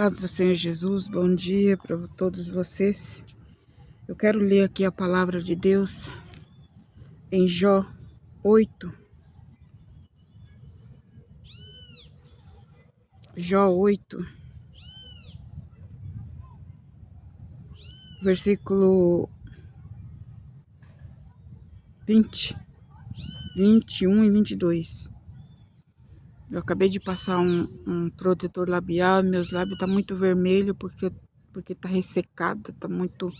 Paz do Senhor Jesus, bom dia para todos vocês. Eu quero ler aqui a palavra de Deus em Jó 8. Jó 8, versículo 20, 21 e 22. Eu acabei de passar um protetor labial, meus lábios estão muito vermelhos porque tá ressecado, tá muito...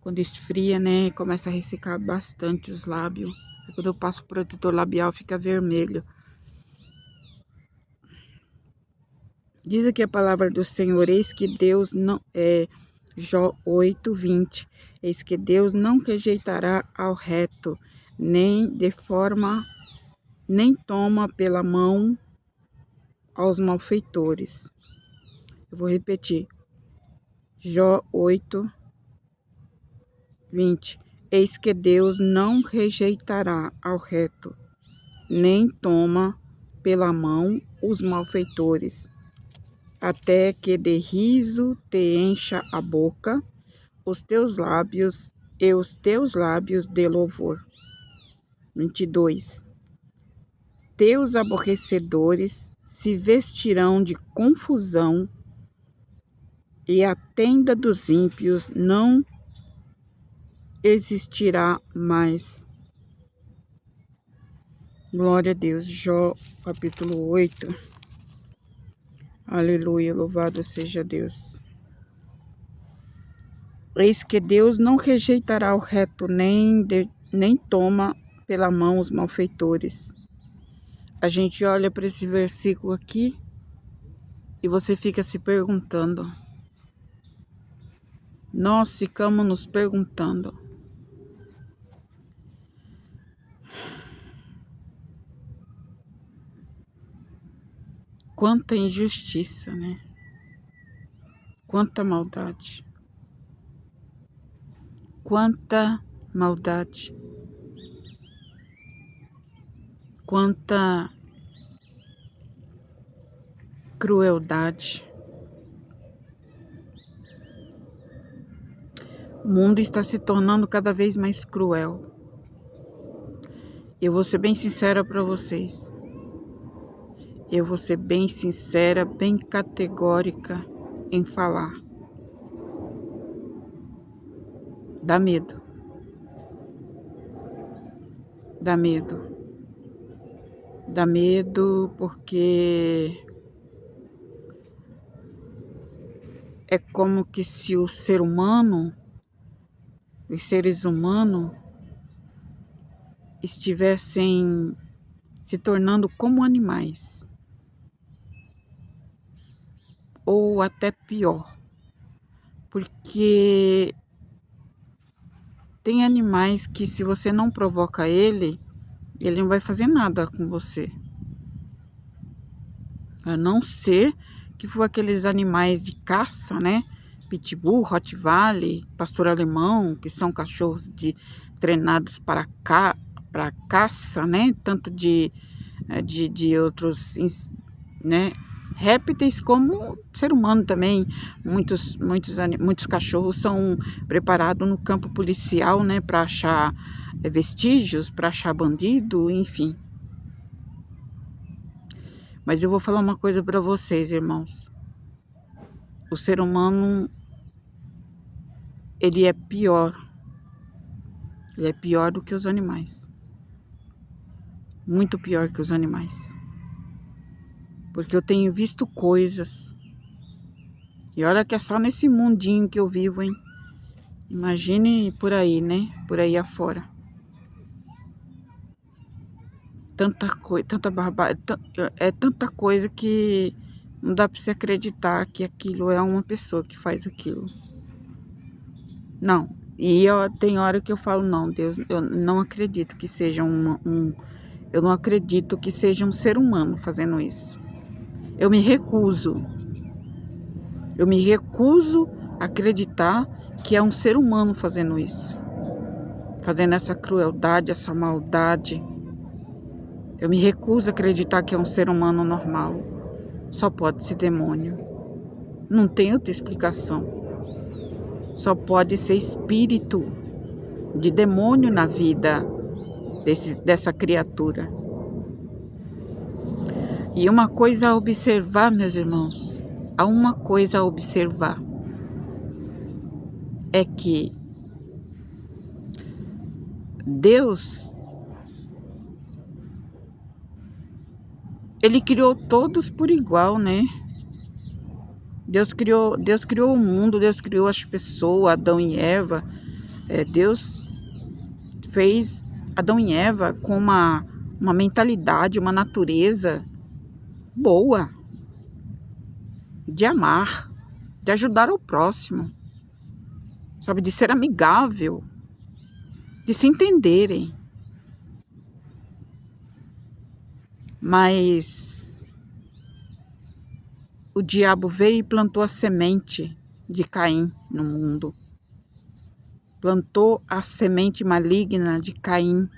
Quando esfria, né, começa a ressecar bastante os lábios. E quando eu passo o protetor labial, fica vermelho. Diz aqui a palavra do Senhor, eis que Deus não... Jó 8, 20. Eis que Deus não rejeitará ao reto, nem toma pela mão aos malfeitores. Eu vou repetir. Jó 8, 20. Eis que Deus não rejeitará ao reto, nem toma pela mão os malfeitores, até que de riso te encha a boca, os teus lábios de louvor. 22. Teus aborrecedores se vestirão de confusão, e a tenda dos ímpios não existirá mais. Glória a Deus. Jó, capítulo 8. Aleluia, louvado seja Deus. Eis que Deus não rejeitará o reto, nem toma pela mão os malfeitores. A gente olha para esse versículo aqui e você fica se perguntando. Nós ficamos nos perguntando. Quanta injustiça, né? Quanta maldade. Quanta maldade. Quanta crueldade. O mundo está se tornando cada vez mais cruel. Eu vou ser bem sincera para vocês. Eu vou ser bem sincera, bem categórica em falar. Dá medo. Dá medo. Dá medo porque é como que se o ser humano, os seres humanos, estivessem se tornando como animais. Ou até pior. Porque tem animais que se você não provoca ele não vai fazer nada com você. A não ser que for aqueles animais de caça, né? Pitbull, Rottweiler, pastor alemão, que são cachorros treinados para caça, né? Tanto de outros, né? Répteis como ser humano também. Muitos cachorros são preparados no campo policial, né? Para achar vestígios, para achar bandido, enfim. Mas eu vou falar uma coisa para vocês, irmãos. O ser humano, ele é pior. Ele é pior do que os animais. Muito pior que os animais. Porque eu tenho visto coisas. E olha que é só nesse mundinho que eu vivo, hein? Imagine por aí, né? Por aí afora. Tanta coisa, tanta barbárie. É tanta coisa que não dá para você acreditar que aquilo é uma pessoa que faz aquilo. Não. E tem hora que eu falo, não, Deus, eu não acredito que seja eu não acredito que seja um ser humano fazendo isso. Eu me recuso. Eu me recuso a acreditar que é um ser humano fazendo isso. Fazendo essa crueldade, essa maldade. Eu me recuso a acreditar que é um ser humano normal. Só pode ser demônio. Não tem outra explicação. Só pode ser espírito de demônio na vida dessa criatura. E uma coisa a observar, meus irmãos, há uma coisa a observar, é que Deus, Ele criou todos por igual, né? Deus criou o mundo, Deus criou as pessoas, Adão e Eva. Deus fez Adão e Eva com uma mentalidade, uma natureza boa, de amar, de ajudar o próximo, sabe, de ser amigável, de se entenderem. Mas o diabo veio e plantou a semente de Caim no mundo. Plantou a semente maligna de Caim.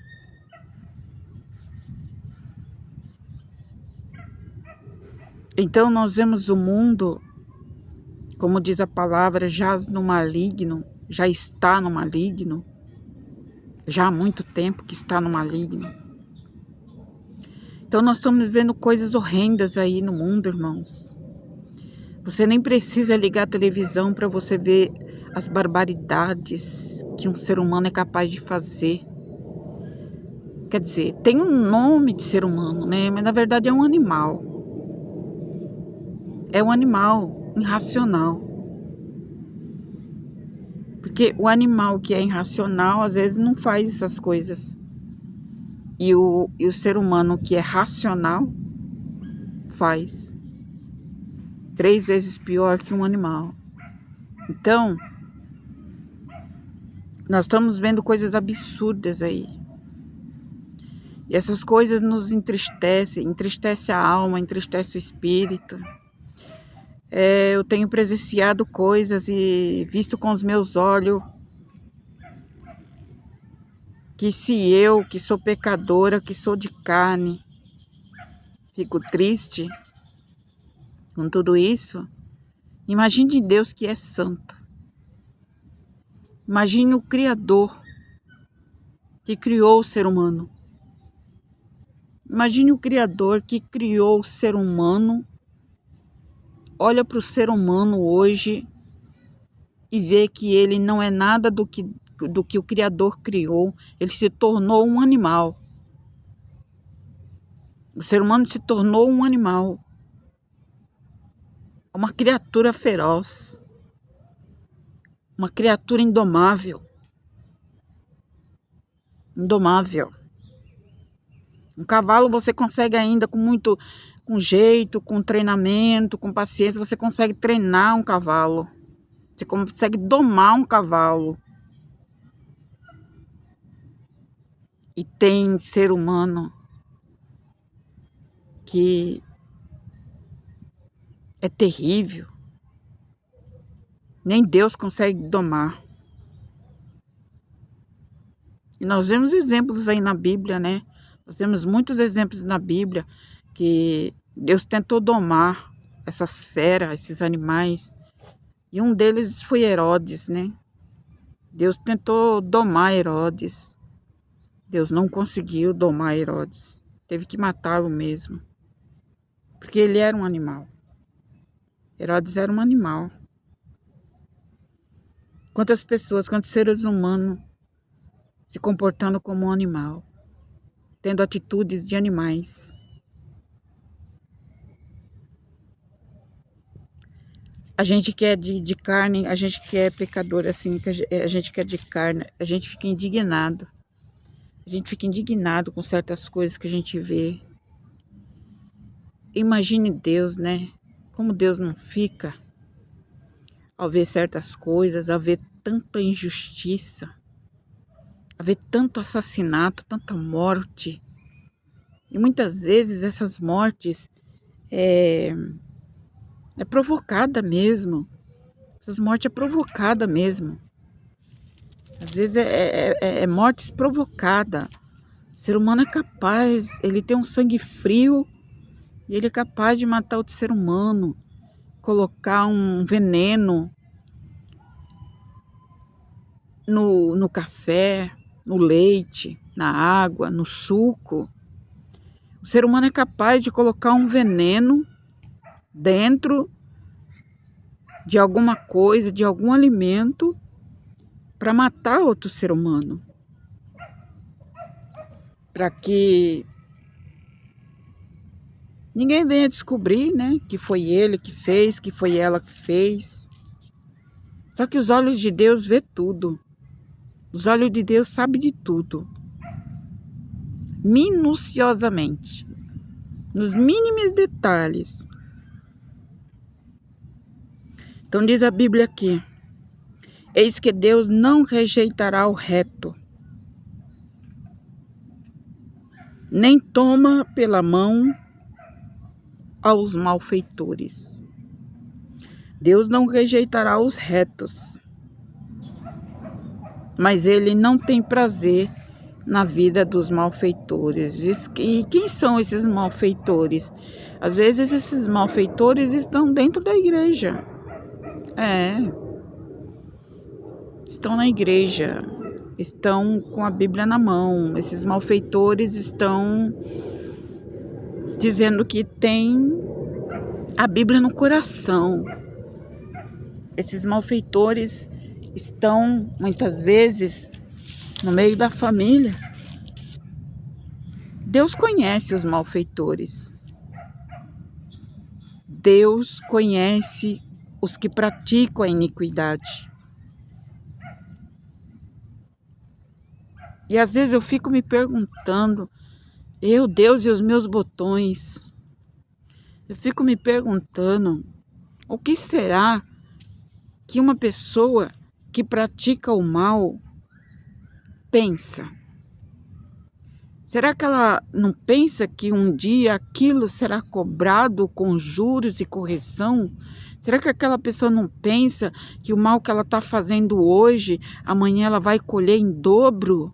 Então nós vemos o mundo, como diz a palavra, jaz no maligno, já está no maligno, já há muito tempo que está no maligno. Então nós estamos vendo coisas horrendas aí no mundo, irmãos. Você nem precisa ligar a televisão para você ver as barbaridades que um ser humano é capaz de fazer. Quer dizer, tem um nome de ser humano, né? Mas na verdade é um animal. É um animal irracional. Porque o animal que é irracional, às vezes, não faz essas coisas. E o ser humano que é racional, faz. 3 vezes pior que um animal. Então, nós estamos vendo coisas absurdas aí. E essas coisas nos entristecem, entristece a alma, entristece o espírito. Eu tenho presenciado coisas e visto com os meus olhos que se eu, que sou pecadora, que sou de carne, fico triste com tudo isso, imagine Deus que é santo. Imagine o Criador que criou o ser humano. Imagine o Criador que criou o ser humano, olha para o ser humano hoje e vê que ele não é nada do que o Criador criou. Ele se tornou um animal. O ser humano se tornou um animal. Uma criatura feroz. Uma criatura indomável. Indomável. Um cavalo você consegue ainda com jeito, com treinamento, com paciência, você consegue treinar um cavalo. Você consegue domar um cavalo. E tem ser humano que é terrível. Nem Deus consegue domar. E nós vemos exemplos aí na Bíblia, né? Nós temos muitos exemplos na Bíblia que Deus tentou domar essas feras, esses animais. E um deles foi Herodes, né? Deus tentou domar Herodes. Deus não conseguiu domar Herodes. Teve que matá-lo mesmo. Porque ele era um animal. Herodes era um animal. Quantas pessoas, quantos seres humanos se comportando como um animal, tendo atitudes de animais. A gente que é de carne, a gente que é pecador, assim, a gente que é de carne, a gente fica indignado. A gente fica indignado com certas coisas que a gente vê. Imagine Deus, né? Como Deus não fica ao ver certas coisas, ao ver tanta injustiça, a ver tanto assassinato, tanta morte. E muitas vezes essas mortes é provocada mesmo. Essas mortes é provocada mesmo. Às vezes é mortes provocada. O ser humano é capaz, ele tem um sangue frio e ele é capaz de matar outro ser humano. colocar um veneno no café, no leite, na água, no suco. O ser humano é capaz de colocar um veneno dentro de alguma coisa, de algum alimento, para matar outro ser humano. Para que ninguém venha descobrir, né, que foi ele que fez, que foi ela que fez. Só que os olhos de Deus vê tudo. Os olhos de Deus sabem de tudo. Minuciosamente. Nos mínimos detalhes. Então diz a Bíblia aqui: eis que Deus não rejeitará o reto, nem toma pela mão aos malfeitores. Deus não rejeitará os retos, mas Ele não tem prazer na vida dos malfeitores. E quem são esses malfeitores? Às vezes esses malfeitores estão dentro da igreja. Estão na igreja, estão com a Bíblia na mão. Esses malfeitores estão dizendo que tem a Bíblia no coração. Esses malfeitores estão, muitas vezes, no meio da família. Deus conhece os malfeitores. Deus conhece os que praticam a iniquidade. E às vezes eu fico me perguntando, Deus e os meus botões. Eu fico me perguntando, o que será que uma pessoa que pratica o mal pensa? Será que ela não pensa que um dia aquilo será cobrado com juros e correção? Será que aquela pessoa não pensa que o mal que ela está fazendo hoje, amanhã ela vai colher em dobro?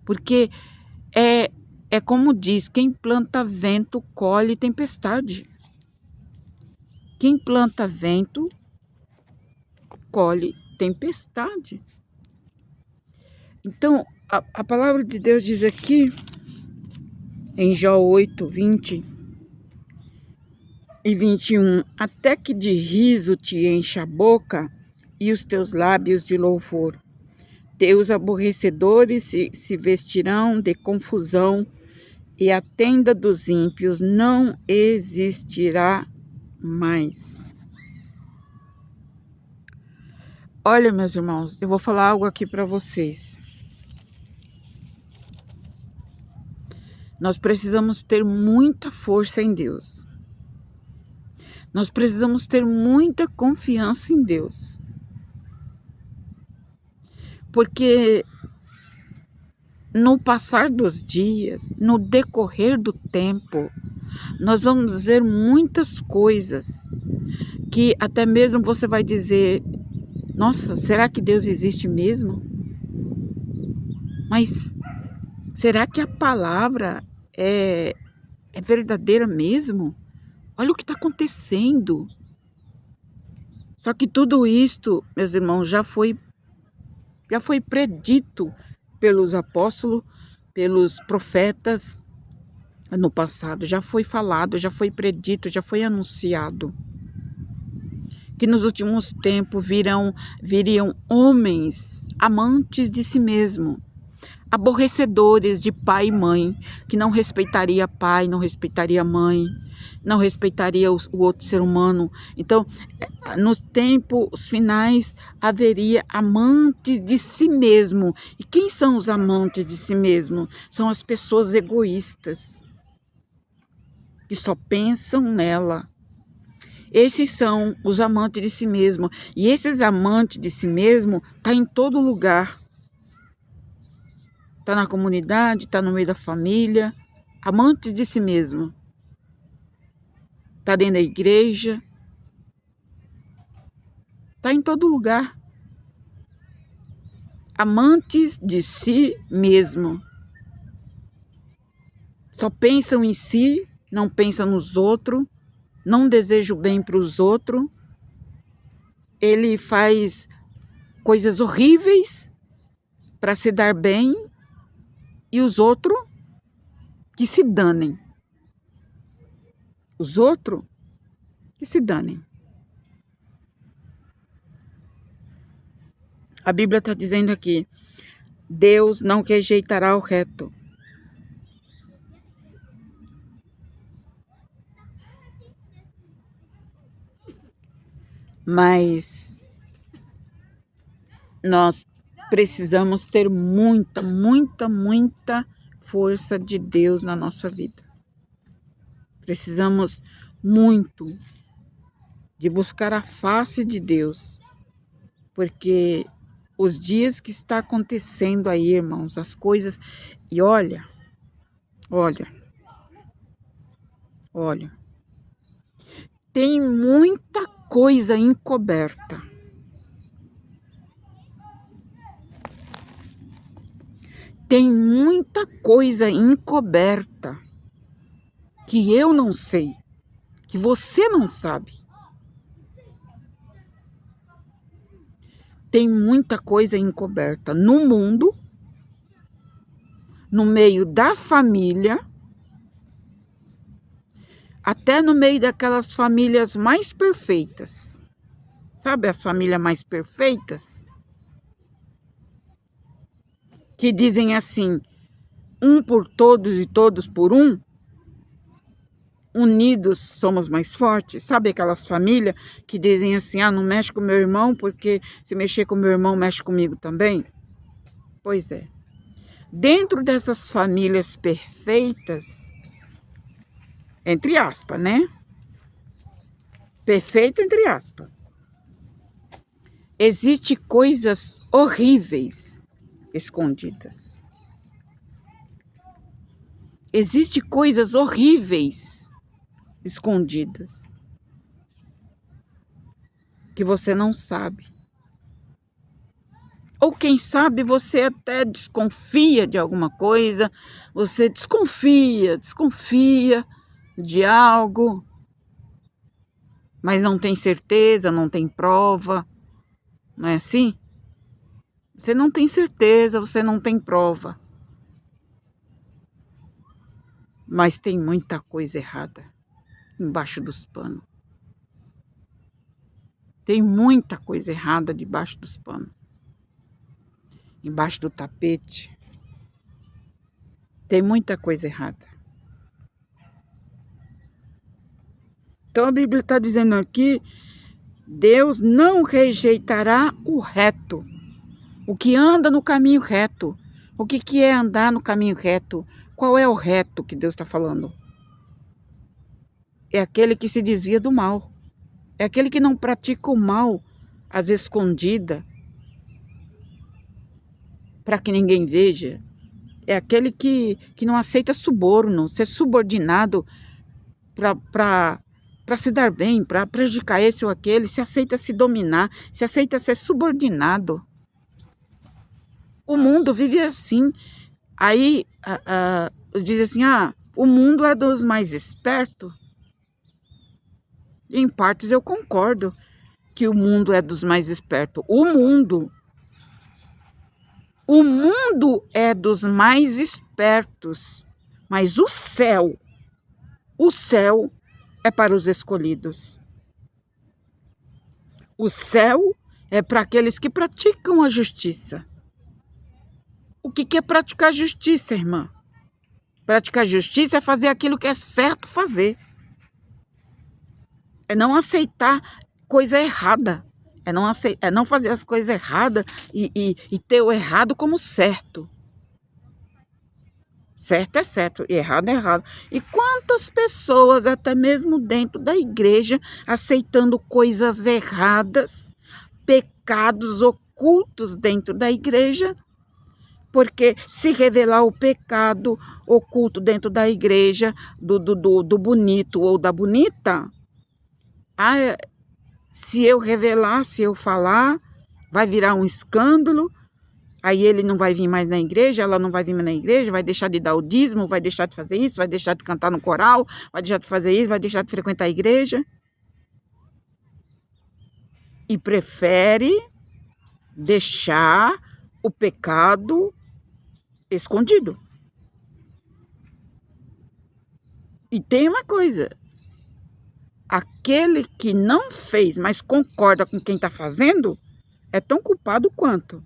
Porque é como diz, quem planta vento colhe tempestade. Quem planta vento colhe tempestade. Então, a palavra de Deus diz aqui, em Jó 8, 20 e 21, até que de riso te encha a boca e os teus lábios de louvor. Teus aborrecedores se vestirão de confusão e a tenda dos ímpios não existirá mais. Olha, meus irmãos, eu vou falar algo aqui para vocês. Nós precisamos ter muita força em Deus. Nós precisamos ter muita confiança em Deus. Porque no passar dos dias, no decorrer do tempo, nós vamos ver muitas coisas que até mesmo você vai dizer, nossa, será que Deus existe mesmo? Mas será que a palavra é verdadeira mesmo? Olha o que está acontecendo. Só que tudo isto, meus irmãos, já foi predito pelos apóstolos, pelos profetas no passado. Já foi falado, já foi predito, já foi anunciado. Que nos últimos tempos viriam homens amantes de si mesmo, aborrecedores de pai e mãe, que não respeitaria pai, não respeitaria mãe, não respeitaria o outro ser humano. Então, nos tempos finais, haveria amantes de si mesmo. E quem são os amantes de si mesmo? São as pessoas egoístas, que só pensam nela. Esses são os amantes de si mesmo. E esses amantes de si mesmo estão em todo lugar. Está na comunidade, está no meio da família. Amantes de si mesmo. Está dentro da igreja. Está em todo lugar. Amantes de si mesmo. Só pensam em si, não pensam nos outros, não desejam bem para os outros, ele faz coisas horríveis para se dar bem e os outros que se danem. Os outros que se danem. A Bíblia está dizendo aqui, Deus não rejeitará o reto. Mas nós precisamos ter muita força de Deus na nossa vida. Precisamos muito de buscar a face de Deus, porque os dias que está acontecendo aí, irmãos, as coisas, e olha, tem muita coisa encoberta. Tem muita coisa encoberta que eu não sei, que você não sabe. Tem muita coisa encoberta no mundo, no meio da família, até no meio daquelas famílias mais perfeitas. Sabe as famílias mais perfeitas? Que dizem assim, um por todos e todos por um, unidos somos mais fortes. Sabe aquelas famílias que dizem assim, não mexe com meu irmão, porque se mexer com meu irmão, mexe comigo também? Pois é. Dentro dessas famílias perfeitas, entre aspas, né? Perfeita entre aspas. Existem coisas horríveis escondidas. Existem coisas horríveis escondidas que você não sabe. Ou quem sabe você até desconfia de alguma coisa, você desconfia de algo, mas não tem certeza, não tem prova, não é assim? Você não tem certeza, você não tem prova. Mas tem muita coisa errada embaixo dos panos. Tem muita coisa errada debaixo dos panos. Embaixo do tapete. Tem muita coisa errada. Então a Bíblia está dizendo aqui, Deus não rejeitará o reto. O que anda no caminho reto. O que é andar no caminho reto? Qual é o reto que Deus está falando? É aquele que se desvia do mal. É aquele que não pratica o mal às escondidas, para que ninguém veja. É aquele que não aceita suborno, ser subordinado para se dar bem, para prejudicar esse ou aquele, se aceita se dominar, se aceita ser subordinado. O mundo vive assim. Aí diz assim, o mundo é dos mais espertos. Em partes eu concordo que o mundo é dos mais espertos. O mundo é dos mais espertos. Mas o céu é para os escolhidos. O céu é para aqueles que praticam a justiça. O que é praticar justiça, irmã? Praticar justiça é fazer aquilo que é certo fazer. É não aceitar coisa errada. É não fazer as coisas erradas e ter o errado como certo. Certo é certo e errado é errado. E quantas pessoas, até mesmo dentro da igreja, aceitando coisas erradas, pecados ocultos dentro da igreja, porque se revelar o pecado oculto dentro da igreja, do bonito ou da bonita, se eu revelar, se eu falar, vai virar um escândalo, aí ele não vai vir mais na igreja, ela não vai vir mais na igreja, vai deixar de dar o dízimo, vai deixar de fazer isso, vai deixar de cantar no coral, vai deixar de fazer isso, vai deixar de frequentar a igreja. e prefere deixar o pecado escondido. E tem uma coisa, aquele que não fez, mas concorda com quem está fazendo, é tão culpado quanto.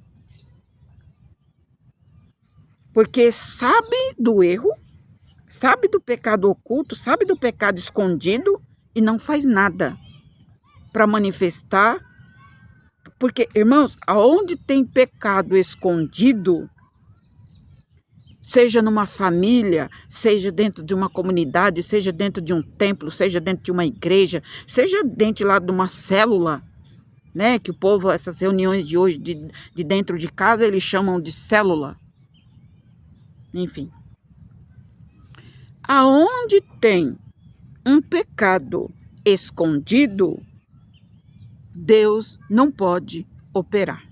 Porque sabe do erro, sabe do pecado oculto, sabe do pecado escondido e não faz nada para manifestar. Porque, irmãos, aonde tem pecado escondido, seja numa família, seja dentro de uma comunidade, seja dentro de um templo, seja dentro de uma igreja, seja dentro lá de uma célula, né? Que o povo, essas reuniões de hoje, de dentro de casa, eles chamam de célula. Enfim. Aonde tem um pecado escondido, Deus não pode operar.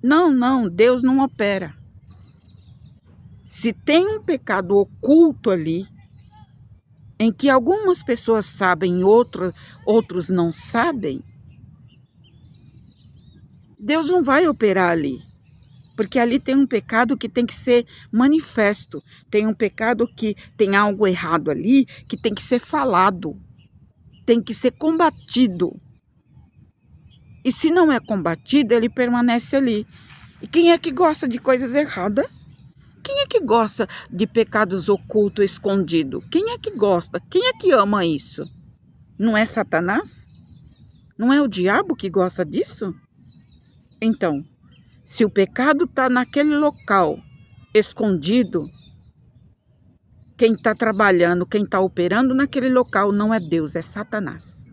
Não, Deus não opera. Se tem um pecado oculto ali, em que algumas pessoas sabem e outros não sabem, Deus não vai operar ali. Porque ali tem um pecado que tem que ser manifesto. Tem um pecado que tem algo errado ali, que tem que ser falado. Tem que ser combatido. E se não é combatido, ele permanece ali. E quem é que gosta de coisas erradas? Quem é que gosta de pecados ocultos, escondidos? Quem é que gosta? Quem é que ama isso? Não é Satanás? Não é o diabo que gosta disso? Então, se o pecado está naquele local, escondido, quem está trabalhando, quem está operando naquele local não é Deus, é Satanás.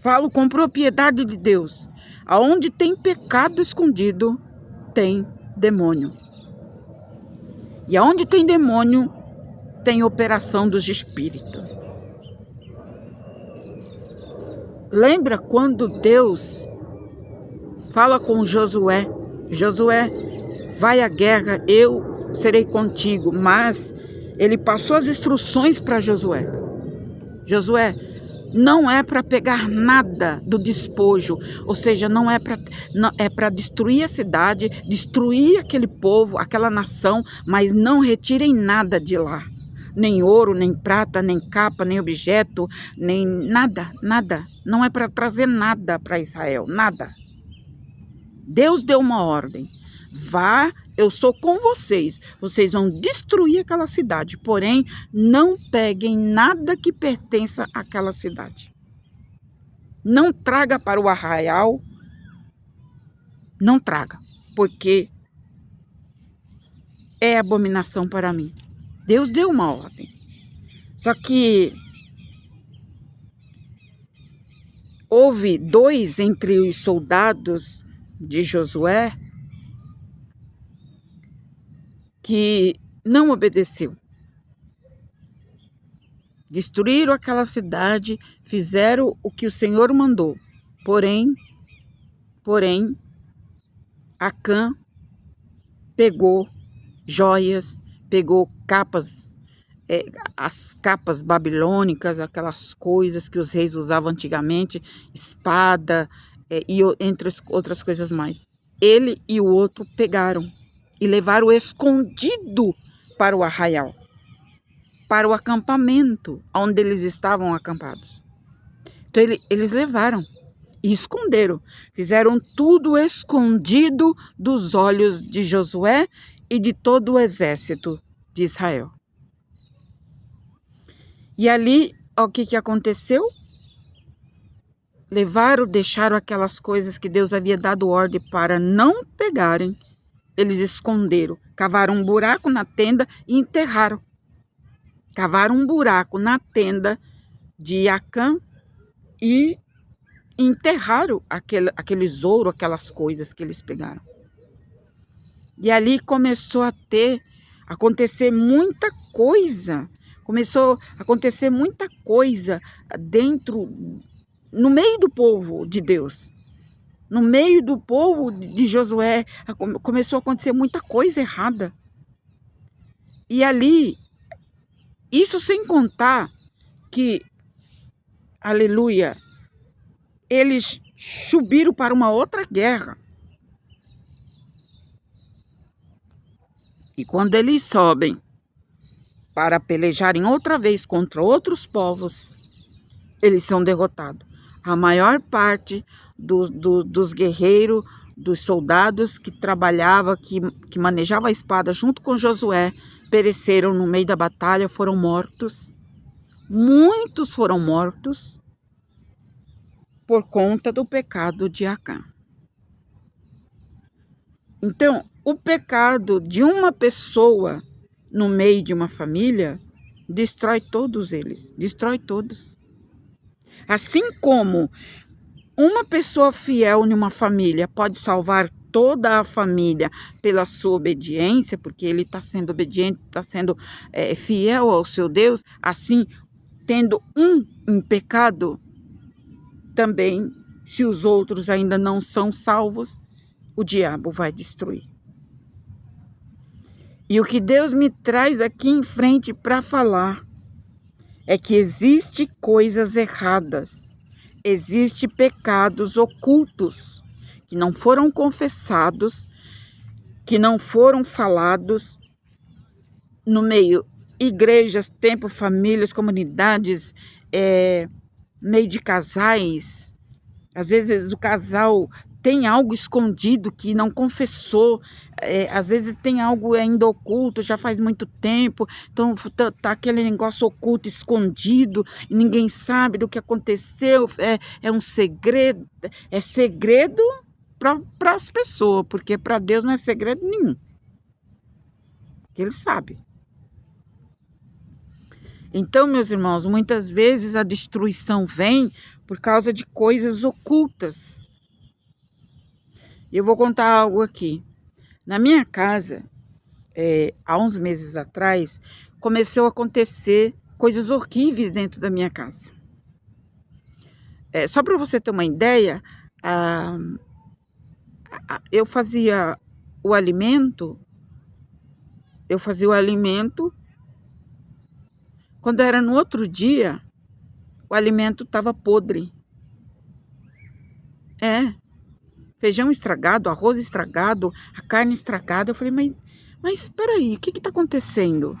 Falo com propriedade de Deus. Aonde tem pecado escondido, tem demônio. E aonde tem demônio, tem operação dos espíritos. Lembra quando Deus fala com Josué? Josué, vai à guerra, eu serei contigo. Mas ele passou as instruções para Josué. Josué, não é para pegar nada do despojo, ou seja, não é para destruir a cidade, destruir aquele povo, aquela nação, mas não retirem nada de lá. Nem ouro, nem prata, nem capa, nem objeto, nem nada. Não é para trazer nada para Israel, nada. Deus deu uma ordem. Vá, eu sou com vocês. Vocês vão destruir aquela cidade. Porém, não peguem nada que pertença àquela cidade. Não traga para o arraial. Não traga. Porque é abominação para mim. Deus deu uma ordem. Só que houve 2 entre os soldados de Josué que não obedeceu. Destruíram aquela cidade, fizeram o que o Senhor mandou. Porém, Acã pegou joias, pegou capas, as capas babilônicas, aquelas coisas que os reis usavam antigamente, espada, e entre outras coisas mais. Ele e o outro pegaram e levaram escondido para o arraial, para o acampamento onde eles estavam acampados. Então eles levaram e esconderam, fizeram tudo escondido dos olhos de Josué e de todo o exército de Israel. E ali, o que aconteceu? Levaram, deixaram aquelas coisas que Deus havia dado ordem para não pegarem. Eles esconderam, cavaram um buraco na tenda e enterraram. Cavaram um buraco na tenda de Acã e enterraram aqueles ouro, aquelas coisas que eles pegaram. E ali começou a acontecer muita coisa. Começou a acontecer muita coisa no meio do povo de Deus. No meio do povo de Josué, começou a acontecer muita coisa errada. E ali, isso sem contar que aleluia, eles subiram para uma outra guerra. E quando eles sobem para pelejarem outra vez contra outros povos, eles são derrotados. A maior parte dos guerreiros, dos soldados que trabalhavam, que manejavam a espada junto com Josué, pereceram no meio da batalha, foram mortos. Muitos foram mortos por conta do pecado de Acã. Então, o pecado de uma pessoa no meio de uma família destrói todos eles, destrói todos. Assim como uma pessoa fiel em uma família pode salvar toda a família pela sua obediência, porque ele está sendo obediente, está sendo fiel ao seu Deus, assim, tendo um em pecado, também, se os outros ainda não são salvos, o diabo vai destruir. E o que Deus me traz aqui em frente para falar é que existe coisas erradas, existe pecados ocultos que não foram confessados, que não foram falados no meio igrejas, templos, famílias, comunidades, meio de casais. Às vezes o casal tem algo escondido que não confessou, às vezes tem algo ainda oculto, já faz muito tempo, então tá aquele negócio oculto, escondido, e ninguém sabe do que aconteceu, é um segredo, é segredo para as pessoas, porque para Deus não é segredo nenhum, porque Ele sabe. Então, meus irmãos, muitas vezes a destruição vem por causa de coisas ocultas. Eu vou contar algo aqui. Na minha casa, há uns meses atrás, começou a acontecer coisas horríveis dentro da minha casa. Só para você ter uma ideia, eu fazia o alimento, quando era no outro dia, o alimento estava podre. Feijão estragado, arroz estragado, a carne estragada. Eu falei, mas espera aí, o que está acontecendo?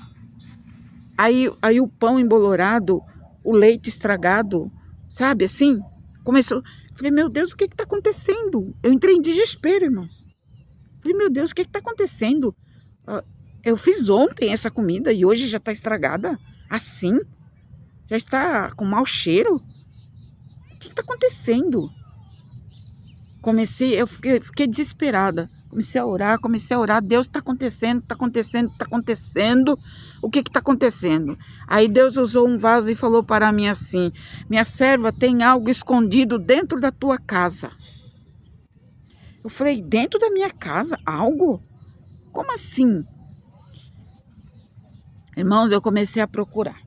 Aí o pão embolorado, o leite estragado, sabe assim? Começou. Falei, meu Deus, o que está acontecendo? Eu entrei em desespero, irmãos. Falei, meu Deus, o que está acontecendo? Eu fiz ontem essa comida e hoje já está estragada? Assim? Já está com mau cheiro? O que está acontecendo? Eu fiquei desesperada. Comecei a orar. Deus, está acontecendo. O que está acontecendo? Aí Deus usou um vaso e falou para mim assim: minha serva, tem algo escondido dentro da tua casa. Eu falei, dentro da minha casa? Algo? Como assim? Irmãos, eu comecei a procurar.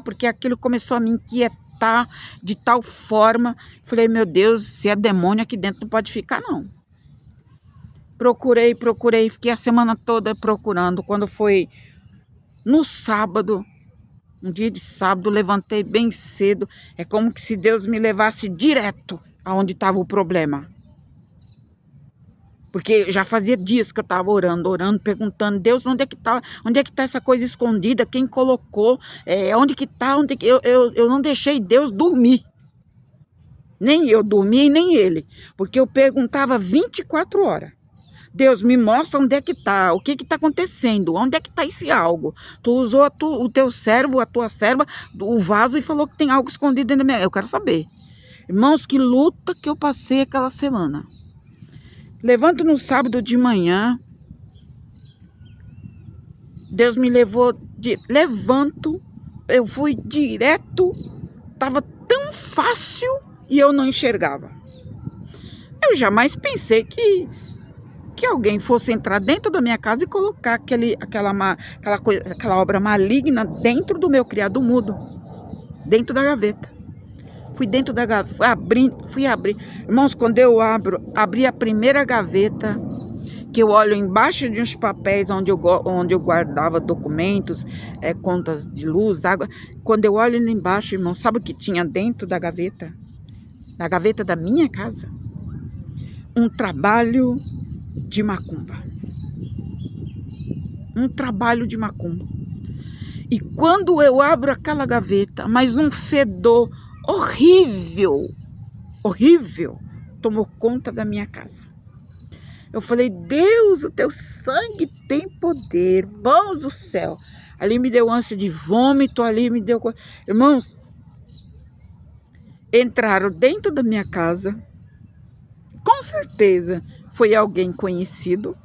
Porque aquilo começou a me inquietar de tal forma. Falei, meu Deus, se é demônio aqui dentro não pode ficar não. Procurei, fiquei a semana toda procurando. Quando foi no sábado, um dia de sábado, levantei bem cedo. É como que se Deus me levasse direto aonde estava o problema. Porque já fazia dias que eu estava orando, perguntando, Deus, onde é que tá essa coisa escondida? Quem colocou? Onde que tá? Eu não deixei Deus dormir. Nem eu dormi, nem ele. Porque eu perguntava 24 horas. Deus, me mostra onde é que tá, o que que tá acontecendo, onde é que tá esse algo? Tu usou o teu servo, a tua serva, o vaso e falou que tem algo escondido dentro da minha... Eu quero saber. Irmãos, que luta que eu passei aquela semana. Levanto no sábado de manhã, Deus me levou, levanto, eu fui direto, estava tão fácil e eu não enxergava. Eu jamais pensei que alguém fosse entrar dentro da minha casa e colocar aquela obra maligna dentro do meu criado mudo, dentro da gaveta. Fui dentro da gaveta, fui abrir. Irmãos, quando eu abri a primeira gaveta, que eu olho embaixo de uns papéis onde eu guardava documentos, contas de luz, água. Quando eu olho lá embaixo, irmão, sabe o que tinha dentro da gaveta? Na gaveta da minha casa? Um trabalho de macumba. Um trabalho de macumba. E quando eu abro aquela gaveta, mas um fedor horrível, horrível, tomou conta da minha casa. Eu falei, Deus, o teu sangue tem poder, mãos do céu. Ali me deu ânsia de vômito, ali me deu... Irmãos, entraram dentro da minha casa. Com certeza foi alguém conhecido.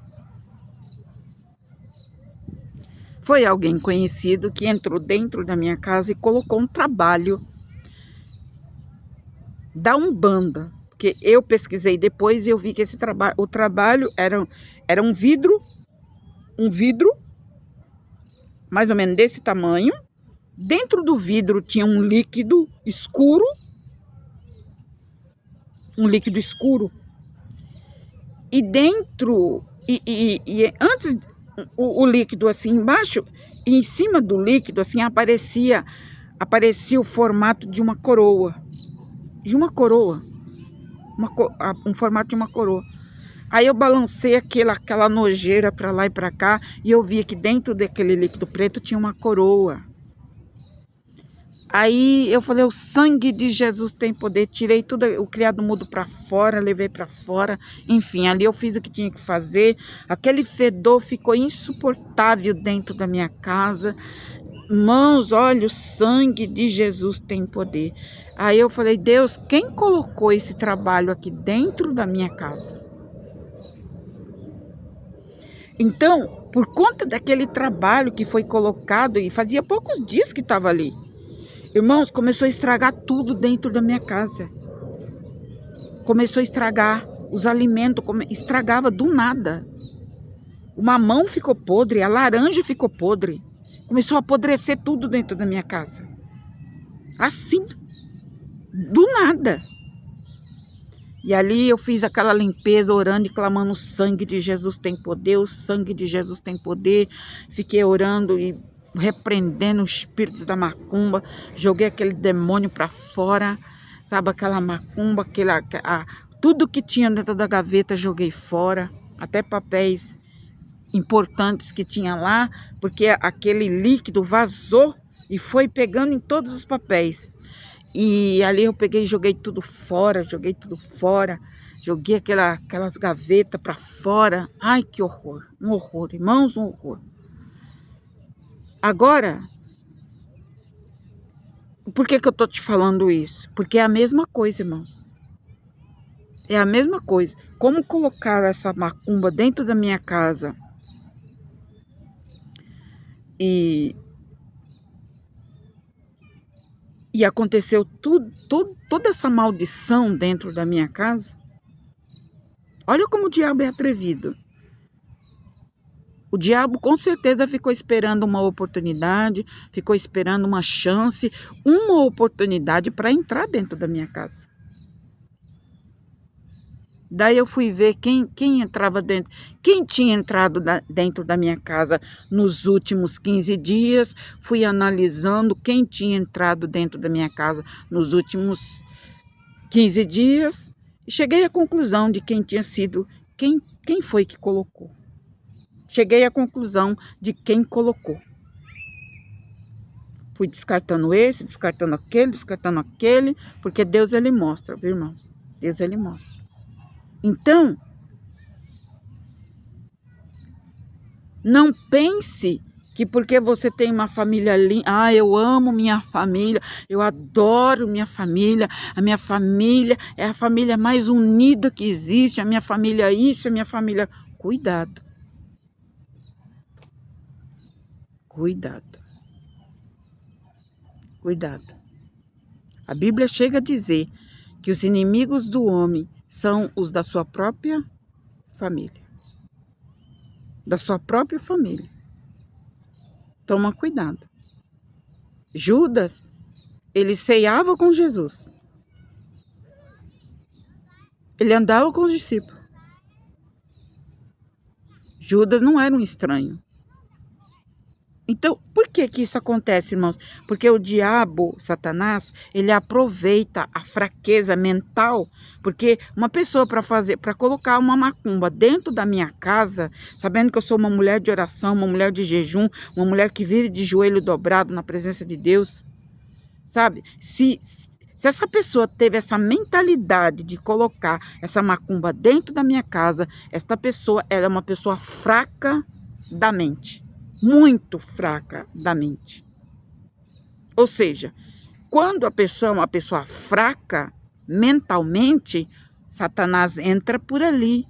Foi alguém conhecido que entrou dentro da minha casa e colocou um trabalho da Umbanda. Porque eu pesquisei depois e eu vi que o trabalho era um vidro, mais ou menos desse tamanho. Dentro do vidro tinha um líquido escuro. E dentro, e antes, o líquido assim embaixo, e em cima do líquido assim aparecia o formato de uma coroa. Um formato de uma coroa. Aí eu balancei aquela nojeira para lá e para cá e eu vi que dentro daquele líquido preto tinha uma coroa. Aí eu falei, o sangue de Jesus tem poder. Tirei tudo, o criado mudo para fora, levei para fora. Enfim, ali eu fiz o que tinha que fazer. Aquele fedor ficou insuportável dentro da minha casa. Mãos, olha, o sangue de Jesus tem poder. Aí eu falei, Deus, quem colocou esse trabalho aqui dentro da minha casa? Então, por conta daquele trabalho que foi colocado, e fazia poucos dias que estava ali, irmãos, começou a estragar tudo dentro da minha casa. Começou a estragar os alimentos, estragava do nada. O mamão ficou podre, a laranja ficou podre. Começou a apodrecer tudo dentro da minha casa. Assim, do nada. E ali eu fiz aquela limpeza, orando e clamando, o sangue de Jesus tem poder, o sangue de Jesus tem poder. Fiquei orando e repreendendo o espírito da macumba. Joguei aquele demônio para fora, sabe, aquela macumba, tudo que tinha dentro da gaveta joguei fora, até papéis importantes que tinha lá, porque aquele líquido vazou e foi pegando em todos os papéis. E ali eu peguei e joguei tudo fora, joguei aquelas gavetas para fora. Ai, que horror, um horror, irmãos, um horror. Agora, por que eu tô te falando isso? Porque é a mesma coisa, irmãos. É a mesma coisa. Como colocar essa macumba dentro da minha casa e aconteceu toda essa maldição dentro da minha casa. Olha como o diabo é atrevido. O diabo com certeza ficou esperando uma oportunidade, ficou esperando uma chance, uma oportunidade para entrar dentro da minha casa. Daí eu fui ver quem entrava dentro, quem tinha entrado dentro da minha casa nos últimos 15 dias. Fui analisando quem tinha entrado dentro da minha casa nos últimos 15 dias. E cheguei à conclusão de quem tinha sido, quem foi que colocou. Cheguei à conclusão de quem colocou. Fui descartando esse, descartando aquele, porque Deus, ele mostra, viu, irmãos? Deus, ele mostra. Então, não pense que porque você tem uma família linda, eu amo minha família, eu adoro minha família, a minha família é a família mais unida que existe, a minha família isso, a minha família... Cuidado. Cuidado. Cuidado. A Bíblia chega a dizer que os inimigos do homem são os da sua própria família. Da sua própria família. Toma cuidado. Judas, ele ceava com Jesus. Ele andava com os discípulos. Judas não era um estranho. Então, por que que isso acontece, irmãos? Porque o diabo, Satanás, ele aproveita a fraqueza mental, porque uma pessoa para colocar uma macumba dentro da minha casa, sabendo que eu sou uma mulher de oração, uma mulher de jejum, uma mulher que vive de joelho dobrado na presença de Deus, sabe? Se essa pessoa teve essa mentalidade de colocar essa macumba dentro da minha casa, esta pessoa, ela é uma pessoa fraca da mente. Muito fraca da mente. Ou seja, quando a pessoa é uma pessoa fraca mentalmente, Satanás entra por ali.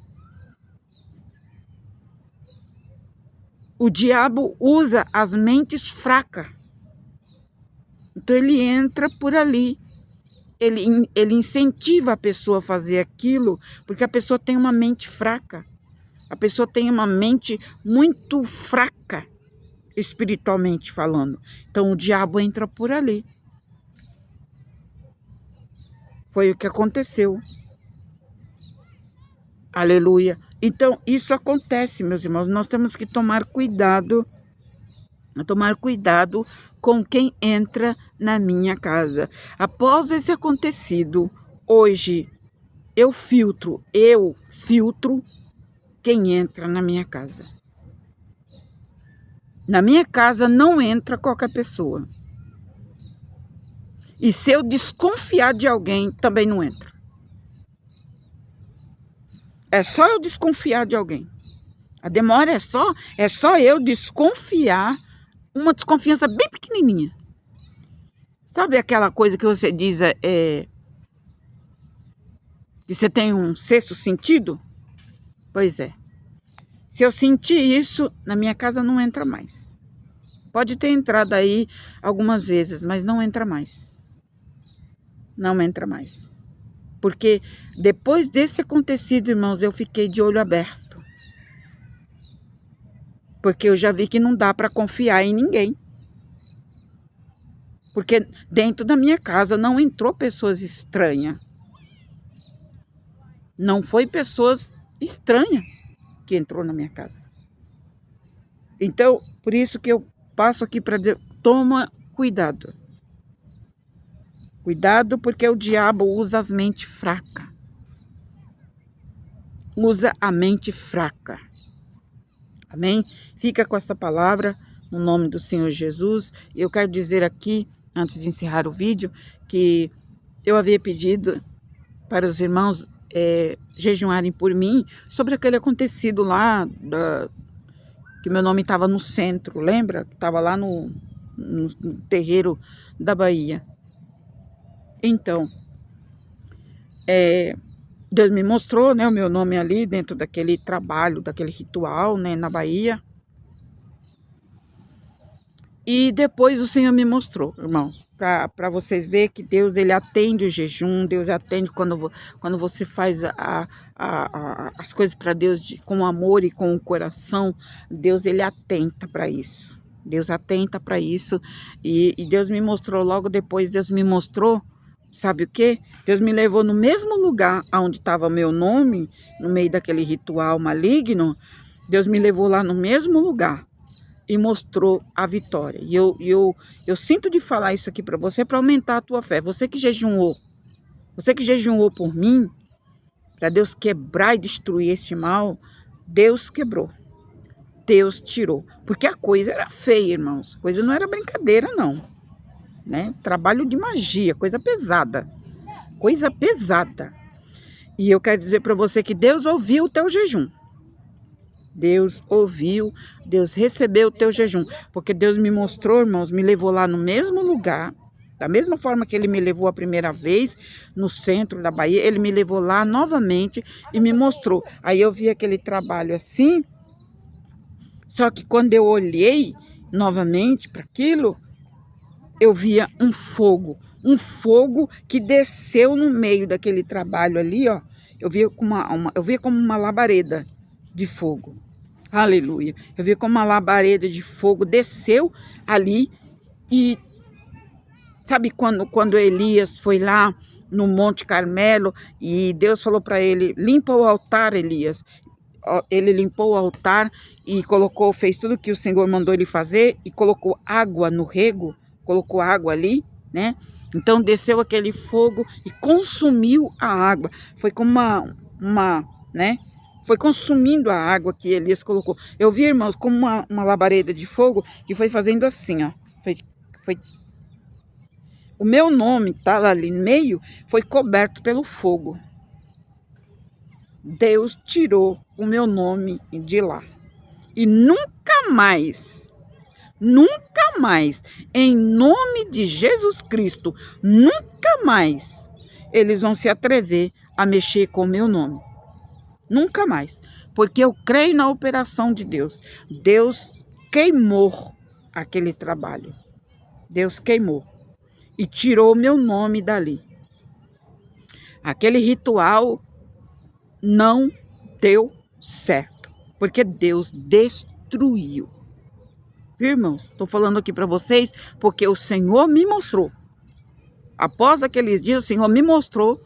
O diabo usa as mentes fracas. Então ele entra por ali. Ele incentiva a pessoa a fazer aquilo, porque a pessoa tem uma mente fraca. A pessoa tem uma mente muito fraca, espiritualmente falando. Então o diabo entra por ali. Foi o que aconteceu. Aleluia. Então isso acontece, meus irmãos. Nós temos que tomar cuidado com quem entra na minha casa. Após esse acontecido, hoje eu filtro quem entra na minha casa. Na minha casa não entra qualquer pessoa. E se eu desconfiar de alguém, também não entra. É só eu desconfiar de alguém. A demora é só eu desconfiar, uma desconfiança bem pequenininha. Sabe aquela coisa que você diz, que você tem um sexto sentido? Pois é. Se eu sentir isso, na minha casa não entra mais. Pode ter entrado aí algumas vezes, mas não entra mais. Não entra mais. Porque depois desse acontecido, irmãos, eu fiquei de olho aberto. Porque eu já vi que não dá para confiar em ninguém. Porque dentro da minha casa não entrou pessoas estranhas. Não foi pessoas estranhas que entrou na minha casa. Então, por isso que eu passo aqui para dizer, toma cuidado. Cuidado, porque o diabo usa as mentes fracas. Usa a mente fraca. Amém? Fica com esta palavra, no nome do Senhor Jesus. Eu quero dizer aqui, antes de encerrar o vídeo, que eu havia pedido para os irmãos jejuarem por mim sobre aquele acontecido lá, que meu nome estava no centro, lembra? Estava lá no terreiro da Bahia. Então, Deus me mostrou, né, o meu nome ali dentro daquele trabalho, daquele ritual, né, na Bahia. E depois o Senhor me mostrou, irmãos, para vocês verem que Deus, ele atende o jejum, Deus atende quando você faz as coisas para Deus com amor e com o coração. Deus, ele atenta para isso. Deus atenta para isso. E Deus me mostrou, logo depois Deus me mostrou, sabe o quê? Deus me levou no mesmo lugar onde estava meu nome, no meio daquele ritual maligno. Deus me levou lá no mesmo lugar e mostrou a vitória. E eu sinto de falar isso aqui para você, para aumentar a tua fé. Você que jejuou por mim, para Deus quebrar e destruir esse mal, Deus quebrou. Deus tirou. Porque a coisa era feia, irmãos. A coisa não era brincadeira, não. Né? Trabalho de magia, coisa pesada. Coisa pesada. E eu quero dizer para você que Deus ouviu o teu jejum. Deus ouviu, Deus recebeu o teu jejum. Porque Deus me mostrou, irmãos, me levou lá no mesmo lugar, da mesma forma que Ele me levou a primeira vez, no centro da Bahia, Ele me levou lá novamente e me mostrou. Aí eu vi aquele trabalho assim, só que quando eu olhei novamente para aquilo, eu via um fogo que desceu no meio daquele trabalho ali, ó. Eu via como uma labareda de fogo. Aleluia. Eu vi como uma labareda de fogo desceu ali e sabe quando Elias foi lá no Monte Carmelo e Deus falou para ele, limpa o altar, Elias. ele limpou o altar e colocou, fez tudo que o Senhor mandou ele fazer e colocou água no rego, colocou água ali, né? Então desceu aquele fogo e consumiu a água. Foi como né? Foi consumindo a água que Elias colocou. Eu vi, irmãos, como uma labareda de fogo que foi fazendo assim, ó. Foi. O meu nome tá lá ali no meio, foi coberto pelo fogo. Deus tirou o meu nome de lá. E nunca mais, em nome de Jesus Cristo, nunca mais eles vão se atrever a mexer com o meu nome. Nunca mais. Porque eu creio na operação de Deus. Deus queimou aquele trabalho. Deus queimou. E tirou o meu nome dali. Aquele ritual não deu certo. Porque Deus destruiu. Viu, irmãos? Estou falando aqui para vocês porque o Senhor me mostrou. Após aqueles dias, o Senhor me mostrou,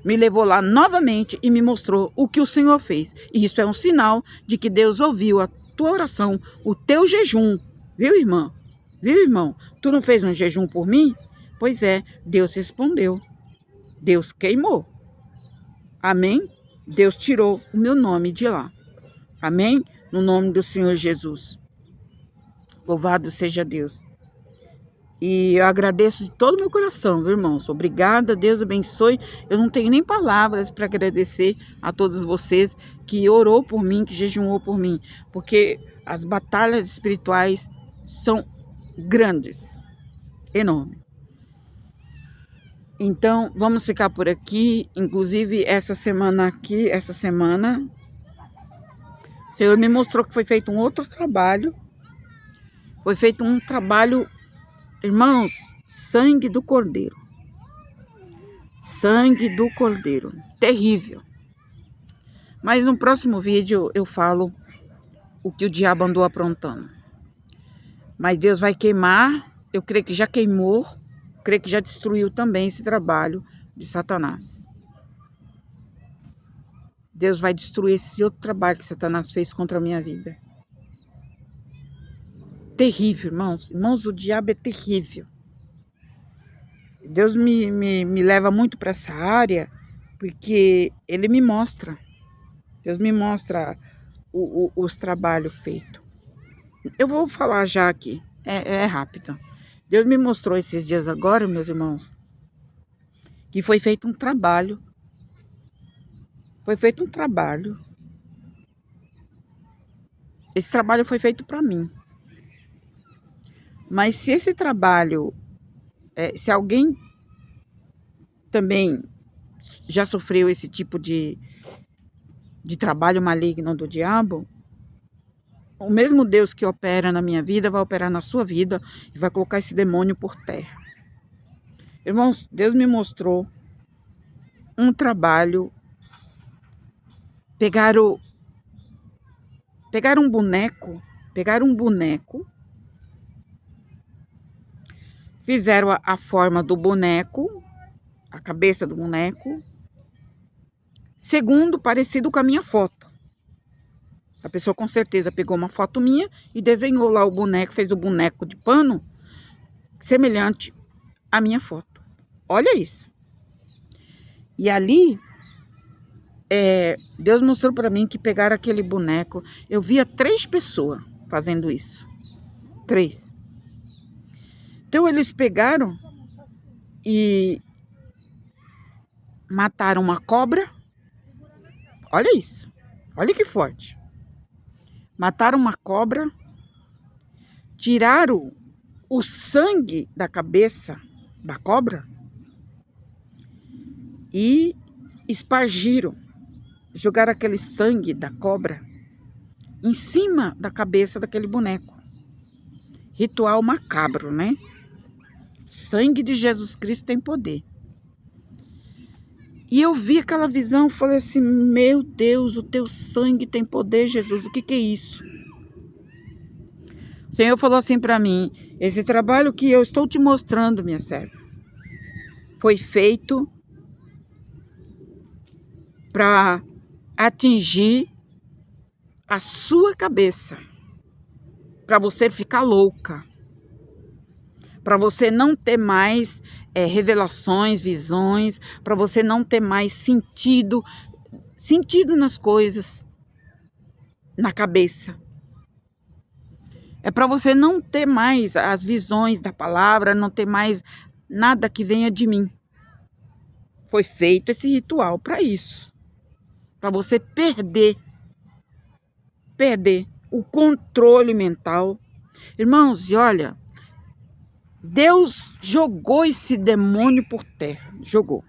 me levou lá novamente e me mostrou o que o Senhor fez. E isso é um sinal de que Deus ouviu a tua oração, o teu jejum. Viu, irmã? Viu, irmão? Tu não fez um jejum por mim? Pois é, Deus respondeu. Deus queimou. Amém? Deus tirou o meu nome de lá. Amém? No nome do Senhor Jesus. Louvado seja Deus. E eu agradeço de todo o meu coração, viu, irmãos? Obrigada, Deus abençoe. Eu não tenho nem palavras para agradecer a todos vocês que orou por mim, que jejuou por mim. Porque as batalhas espirituais são grandes, enormes. Então, vamos ficar por aqui. Inclusive, essa semana, o Senhor me mostrou que foi feito um outro trabalho. Foi feito um trabalho, irmãos, sangue do Cordeiro. Sangue do Cordeiro. Terrível. Mas no próximo vídeo eu falo o que o diabo andou aprontando. Mas Deus vai queimar. Eu creio que já queimou. Creio que já destruiu também esse trabalho de Satanás. Deus vai destruir esse outro trabalho que Satanás fez contra a minha vida. Terrível, irmãos. Irmãos, o diabo é terrível. Deus me leva muito para essa área, porque Ele me mostra. Deus me mostra os trabalhos feitos. Eu vou falar já aqui. É rápido. Deus me mostrou esses dias agora, meus irmãos, que foi feito um trabalho. Foi feito um trabalho. Esse trabalho foi feito para mim. Mas se esse trabalho, se alguém também já sofreu esse tipo de trabalho maligno do diabo, o mesmo Deus que opera na minha vida vai operar na sua vida e vai colocar esse demônio por terra. Irmãos, Deus me mostrou um trabalho. Pegaram um boneco, fizeram a forma do boneco, a cabeça do boneco, segundo parecido com a minha foto. A pessoa com certeza pegou uma foto minha e desenhou lá o boneco, fez o boneco de pano semelhante à minha foto. Olha isso. E ali, Deus mostrou para mim que pegaram aquele boneco. Eu via 3 pessoas fazendo isso. 3. Então eles pegaram e mataram uma cobra. Olha isso. Olha que forte. Mataram uma cobra. Tiraram o sangue da cabeça da cobra. E espargiram. Jogaram aquele sangue da cobra em cima da cabeça daquele boneco. Ritual macabro, né? Sangue de Jesus Cristo tem poder. E eu vi aquela visão, falei assim, meu Deus, o teu sangue tem poder, Jesus, o que é isso? O Senhor falou assim para mim, esse trabalho que eu estou te mostrando, minha serva, foi feito para atingir a sua cabeça, para você ficar louca, para você não ter mais revelações, visões, para você não ter mais sentido nas coisas, na cabeça. É para você não ter mais as visões da palavra, não ter mais nada que venha de mim. Foi feito esse ritual para isso. Para você perder o controle mental. Irmãos, e olha, Deus jogou esse demônio por terra, jogou.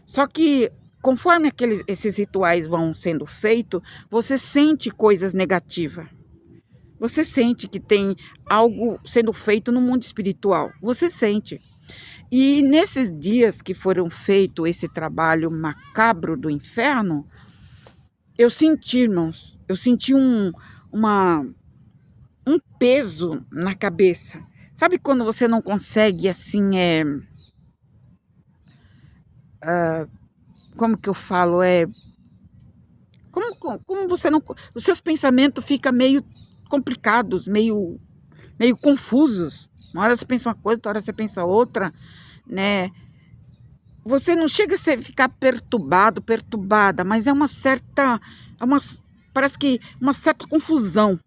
Só que conforme esses rituais vão sendo feitos, você sente coisas negativas. Você sente que tem algo sendo feito no mundo espiritual. Você sente. E nesses dias que foram feito esse trabalho macabro do inferno, eu senti, irmãos, um peso na cabeça. Sabe quando você não consegue, assim, como que eu falo? Como você não... Os seus pensamentos ficam meio complicados, meio confusos. Uma hora você pensa uma coisa, outra hora você pensa outra, né? Você não chega a ficar perturbada, mas é uma certa... parece que uma certa confusão.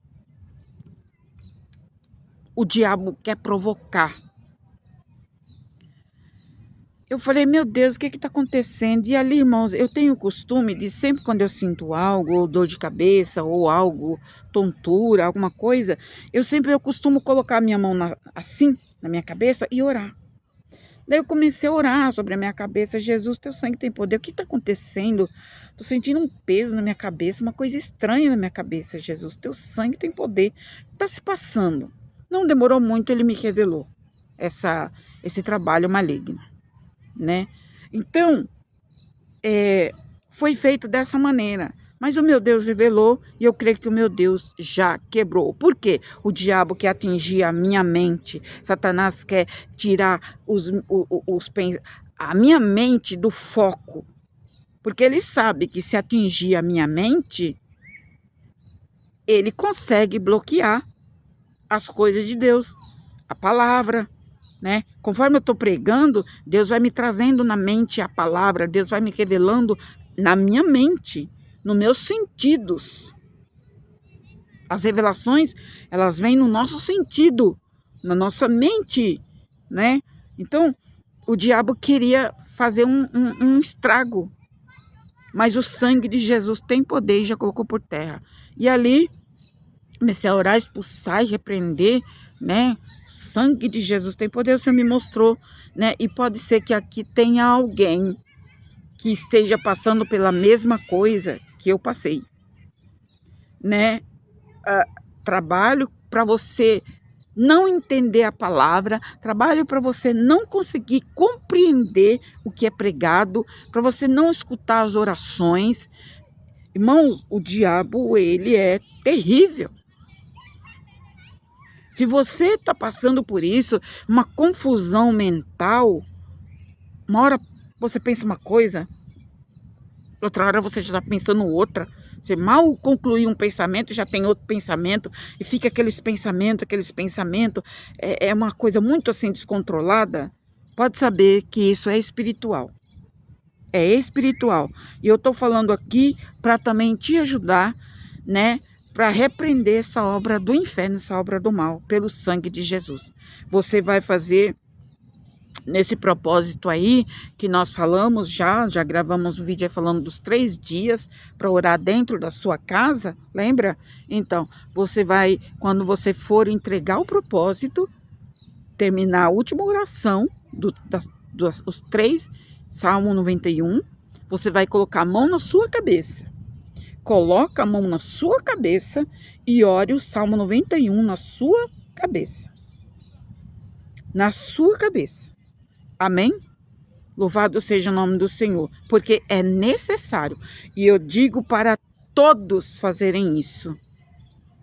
O diabo quer provocar. Eu falei, meu Deus, o que está acontecendo? E ali, irmãos, eu tenho o costume de sempre quando eu sinto algo, ou dor de cabeça, ou algo, tontura, alguma coisa, eu costumo colocar a minha mão assim, na minha cabeça e orar. Daí eu comecei a orar sobre a minha cabeça. Jesus, teu sangue tem poder. O que está acontecendo? Estou sentindo um peso na minha cabeça, uma coisa estranha na minha cabeça. Jesus, teu sangue tem poder. O que está se passando? Não demorou muito, ele me revelou esse trabalho maligno, né? Então, foi feito dessa maneira. Mas o meu Deus revelou e eu creio que o meu Deus já quebrou. Por quê? O diabo quer atingir a minha mente. Satanás quer tirar a minha mente do foco. Porque ele sabe que se atingir a minha mente, ele consegue bloquear as coisas de Deus, a palavra, né? Conforme eu estou pregando, Deus vai me trazendo na mente a palavra, Deus vai me revelando na minha mente, nos meus sentidos. As revelações, elas vêm no nosso sentido, na nossa mente, né? Então, o diabo queria fazer um estrago, mas o sangue de Jesus tem poder e já colocou por terra. E ali, comecei a orar, expulsar e repreender, né? O sangue de Jesus tem poder, o Senhor me mostrou, né? E pode ser que aqui tenha alguém que esteja passando pela mesma coisa que eu passei, né? Trabalho para você não entender a palavra, trabalho para você não conseguir compreender o que é pregado, para você não escutar as orações. Irmãos, o diabo, ele é terrível. Se você está passando por isso, uma confusão mental, uma hora você pensa uma coisa, outra hora você já está pensando outra. Você mal concluiu um pensamento, já tem outro pensamento, e fica aqueles pensamentos. É uma coisa muito assim descontrolada. Pode saber que isso é espiritual. É espiritual. E eu estou falando aqui para também te ajudar, né? Para repreender essa obra do inferno, essa obra do mal, pelo sangue de Jesus. Você vai fazer nesse propósito aí que nós falamos já gravamos um vídeo aí falando dos 3 dias para orar dentro da sua casa, lembra? Então, você vai, quando você for entregar o propósito, terminar a última oração dos 3, Salmo 91, você vai colocar a mão na sua cabeça. Coloca a mão na sua cabeça e ore o Salmo 91 na sua cabeça. Na sua cabeça. Amém? Louvado seja o nome do Senhor, porque é necessário. E eu digo para todos fazerem isso.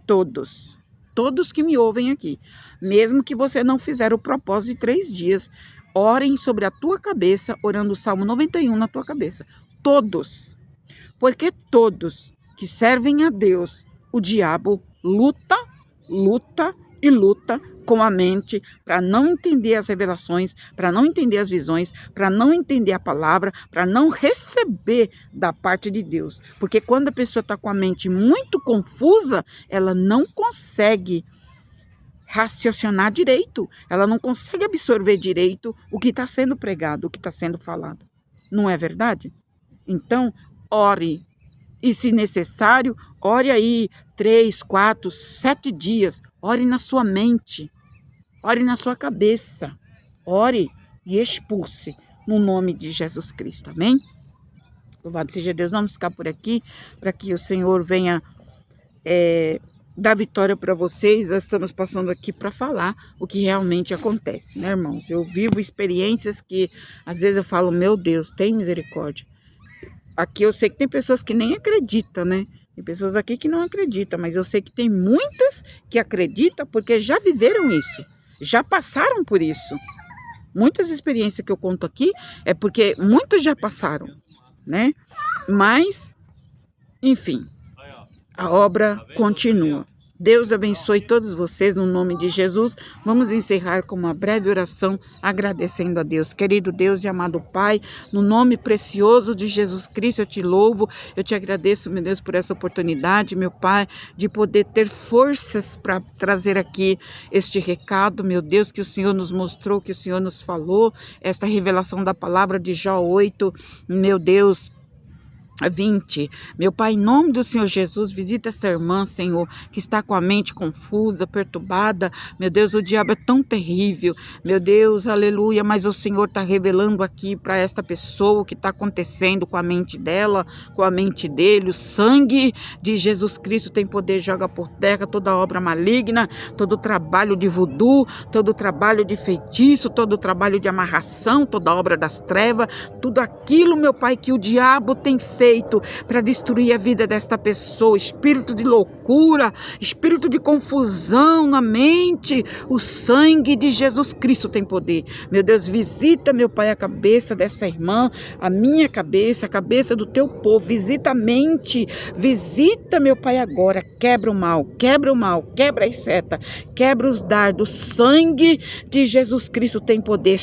Todos. Todos que me ouvem aqui. Mesmo que você não fizer o propósito de 3 dias, orem sobre a tua cabeça, orando o Salmo 91 na tua cabeça. Todos. Porque todos que servem a Deus, o diabo luta e luta com a mente para não entender as revelações, para não entender as visões, para não entender a palavra, para não receber da parte de Deus. Porque quando a pessoa está com a mente muito confusa, ela não consegue raciocinar direito, ela não consegue absorver direito o que está sendo pregado, o que está sendo falado. Não é verdade? Então, ore. E, se necessário, ore aí 3, 4, 7 dias. Ore na sua mente. Ore na sua cabeça. Ore e expulse no nome de Jesus Cristo. Amém? Louvado seja Deus. Vamos ficar por aqui para que o Senhor venha dar vitória para vocês. Nós estamos passando aqui para falar o que realmente acontece, né, irmãos? Eu vivo experiências que às vezes eu falo, meu Deus, tem misericórdia. Aqui eu sei que tem pessoas que nem acreditam, né? Tem pessoas aqui que não acreditam, mas eu sei que tem muitas que acreditam porque já viveram isso, já passaram por isso. Muitas experiências que eu conto aqui é porque muitos já passaram, né? Mas, enfim, a obra continua. Deus abençoe todos vocês no nome de Jesus. Vamos encerrar com uma breve oração agradecendo a Deus. Querido Deus e amado Pai, no nome precioso de Jesus Cristo eu te louvo, eu te agradeço, meu Deus, por essa oportunidade, meu Pai, de poder ter forças para trazer aqui este recado, meu Deus, que o Senhor nos mostrou, que o Senhor nos falou, esta revelação da palavra de Jó 8, meu Deus, 20. Meu Pai, em nome do Senhor Jesus, visita essa irmã, Senhor, que está com a mente confusa, perturbada. Meu Deus, o diabo é tão terrível. Meu Deus, aleluia, mas o Senhor está revelando aqui para esta pessoa o que está acontecendo com a mente dela, com a mente dele. O sangue de Jesus Cristo tem poder, joga por terra toda obra maligna, todo trabalho de voodoo, todo trabalho de feitiço, todo trabalho de amarração, toda obra das trevas, tudo aquilo, meu Pai, que o diabo tem feito para destruir a vida desta pessoa, espírito de loucura, espírito de confusão na mente, o sangue de Jesus Cristo tem poder. Meu Deus, visita, meu Pai, a cabeça dessa irmã, a minha cabeça, a cabeça do teu povo, visita a mente, visita, meu Pai, agora, quebra o mal, quebra as setas, quebra os dardos, sangue de Jesus Cristo tem poder,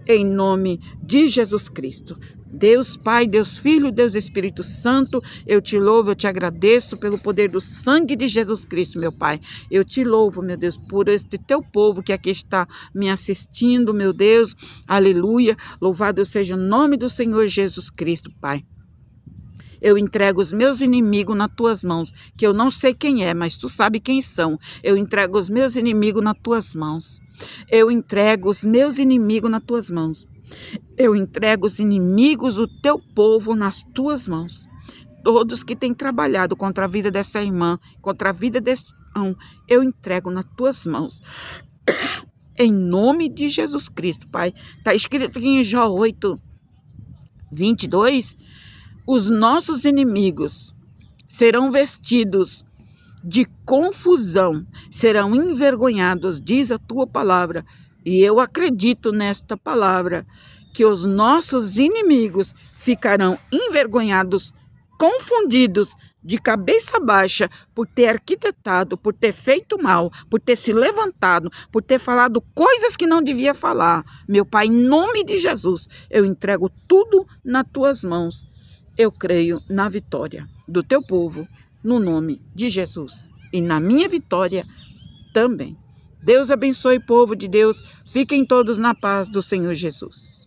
em nome de Jesus Cristo. Deus Pai, Deus Filho, Deus Espírito Santo, eu te louvo, eu te agradeço pelo poder do sangue de Jesus Cristo, meu Pai. Eu te louvo, meu Deus, por este teu povo que aqui está me assistindo, meu Deus, aleluia. Louvado seja o nome do Senhor Jesus Cristo, Pai. Eu entrego os meus inimigos nas tuas mãos, que eu não sei quem é, mas tu sabe quem são. Eu entrego os meus inimigos nas tuas mãos. Eu entrego os meus inimigos nas tuas mãos. Eu entrego os inimigos do teu povo nas tuas mãos. Todos que têm trabalhado contra a vida dessa irmã, contra a vida deste irmão, eu entrego nas tuas mãos. Em nome de Jesus Cristo, Pai. Está escrito aqui em Jó 8, 22, os nossos inimigos serão vestidos de confusão, serão envergonhados, diz a tua palavra. E eu acredito nesta palavra, que os nossos inimigos ficarão envergonhados, confundidos, de cabeça baixa, por ter arquitetado, por ter feito mal, por ter se levantado, por ter falado coisas que não devia falar. Meu Pai, em nome de Jesus, eu entrego tudo nas tuas mãos. Eu creio na vitória do teu povo, no nome de Jesus. E na minha vitória também. Deus abençoe, povo de Deus. Fiquem todos na paz do Senhor Jesus.